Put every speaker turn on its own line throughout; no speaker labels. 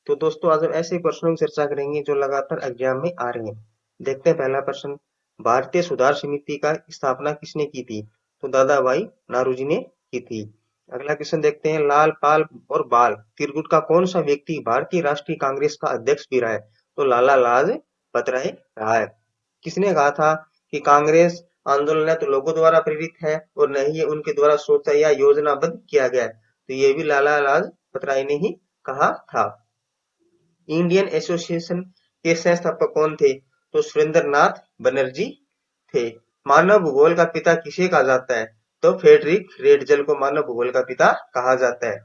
तो दोस्तों आज हम ऐसे प्रश्नों की चर्चा करेंगे जो लगातार एग्जाम में आ रहे हैं। देखते हैं पहला प्रश्न। भारतीय सुधार समिति का स्थापना किसने की थी? तो दादा भाई नारोजी ने की थी। अगला क्वेश्चन देखते हैं। लाल पाल और बाल त्रिगुट का कौन सा व्यक्ति भारतीय राष्ट्रीय कांग्रेस का अध्यक्ष भी रहा है? तो लाला लाजपत राय रहा है। किसने कहा था कि कांग्रेस आंदोलन न तो लोगों द्वारा प्रेरित है और न ही ये उनके द्वारा सोचा या योजनाबद्ध किया गया है? तो ये भी लाला लाजपत राय ने ही कहा था। इंडियन एसोसिएशन के संस्थापक कौन थे? तो सुरेंद्र नाथ बनर्जी थे। मानव भूगोल का पिता किसे कहा जाता है? तो फ्रेडरिक रेडजल को मानव भूगोल का पिता कहा जाता है।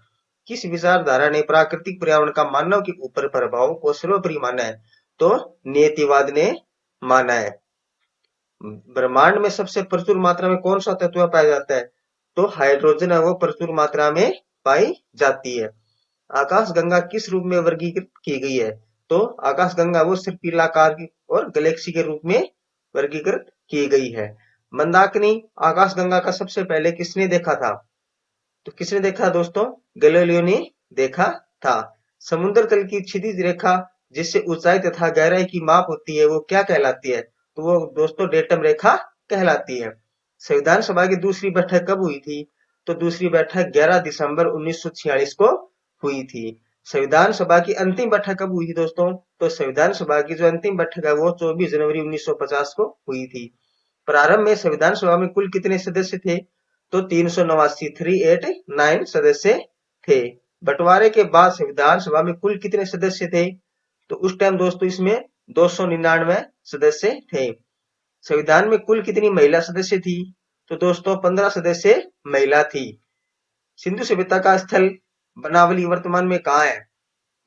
किस विचारधारा ने प्राकृतिक पर्यावरण का मानव के ऊपर प्रभाव को सर्वोपरि माना है? तो नियतिवाद ने माना है। ब्रह्मांड में सबसे प्रचुर मात्रा में कौन सा तत्व पाया जाता है? तो हाइड्रोजन है वो प्रचुर मात्रा में पाई जाती है। आकाशगंगा किस रूप में वर्गीकृत की गई है? तो आकाशगंगा वो सर्पिलाकार की और गैलेक्सी के रूप में वर्गीकृत की गई है। मंदाकिनी आकाशगंगा का सबसे पहले किसने देखा था? तो किसने देखा दोस्तों? गैलीलियो ने देखा था। समुद्र तल की क्षितिज रेखा जिससे ऊंचाई तथा गहराई की माप होती है वो क्या कहलाती है? तो वो दोस्तों डेटम रेखा कहलाती है। संविधान सभा की दूसरी बैठक कब हुई थी? तो दूसरी बैठक 11 दिसंबर 1946 को हुई थी। संविधान सभा की अंतिम बैठक कब हुई थी दोस्तों? तो संविधान सभा की जो अंतिम बैठक है वो 24 जनवरी 1950 को हुई थी। प्रारंभ में संविधान सभा में कुल कितने सदस्य थे? तो 389 389 सदस्य थे। बंटवारे के बाद संविधान सभा में कुल कितने सदस्य थे? तो उस टाइम दोस्तों इसमें 299 सदस्य थे। संविधान में कुल कितनी महिला सदस्य थी? तो दोस्तों 15 सदस्य महिला थी। सिंधु सभ्यता का स्थल बनावली वर्तमान में कहाँ है?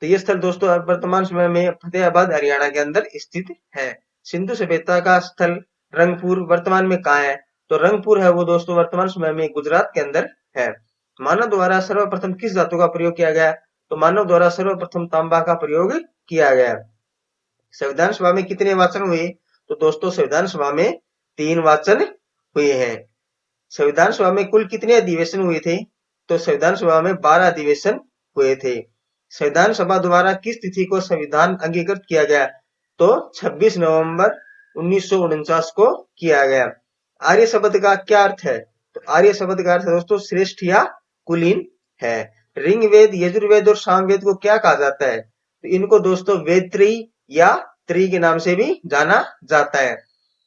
तो ये स्थल दोस्तों वर्तमान समय में फतेहाबाद हरियाणा के अंदर स्थित है। सिंधु सभ्यता का स्थल रंगपुर वर्तमान में कहाँ है? तो रंगपुर है वो दोस्तों वर्तमान समय में गुजरात के अंदर है। मानव द्वारा सर्वप्रथम किस धातु का प्रयोग किया गया? तो मानव द्वारा सर्वप्रथम तांबा का प्रयोग किया गया। संविधान सभा में कितने वाचन हुए? तो दोस्तों संविधान सभा में 3 वाचन हुए हैं। संविधान सभा में कुल कितने अधिवेशन हुए थे? तो संविधान सभा में 12 अधिवेशन हुए थे। संविधान सभा द्वारा किस तिथि को संविधान अंगीकृत किया गया? तो 26 नवंबर 1949 को किया गया। आर्य शब्द का क्या अर्थ है? तो आर्य शब्द का अर्थ दोस्तों श्रेष्ठ या कुलीन है। ऋग्वेद, यजुर्वेद और सामवेद को क्या कहा जाता है? तो इनको दोस्तों वेदत्रयी या त्रि के नाम से भी जाना जाता है।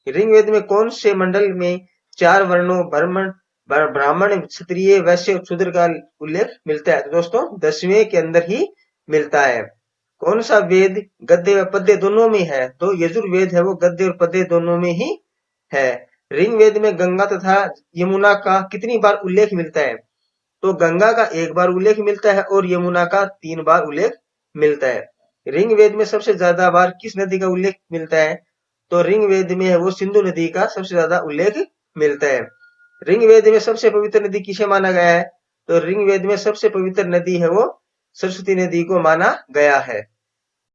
ऋग्वेद में कौन से मंडल में 4 वर्णों ब्राह्मण, क्षत्रिय, वैश्य और शूद्र का उल्लेख मिलता है? तो दोस्तों 10वें के अंदर ही मिलता है। कौन सा वेद गद्य व पद्य दोनों में है? तो यजुर्वेद है वो गद्य और पद्य दोनों में ही है। ऋग्वेद में गंगा तथा यमुना का कितनी बार उल्लेख मिलता है? तो गंगा का 1 बार उल्लेख मिलता है और यमुना का 3 बार उल्लेख मिलता है। ऋग्वेद में सबसे ज्यादा बार किस नदी का उल्लेख मिलता है? तो ऋग्वेद में है वो सिंधु नदी का सबसे ज्यादा उल्लेख मिलता है। ऋग्वेद में सबसे पवित्र नदी किसे माना गया है? तो ऋग्वेद में सबसे पवित्र नदी है वो सरस्वती नदी को माना गया है।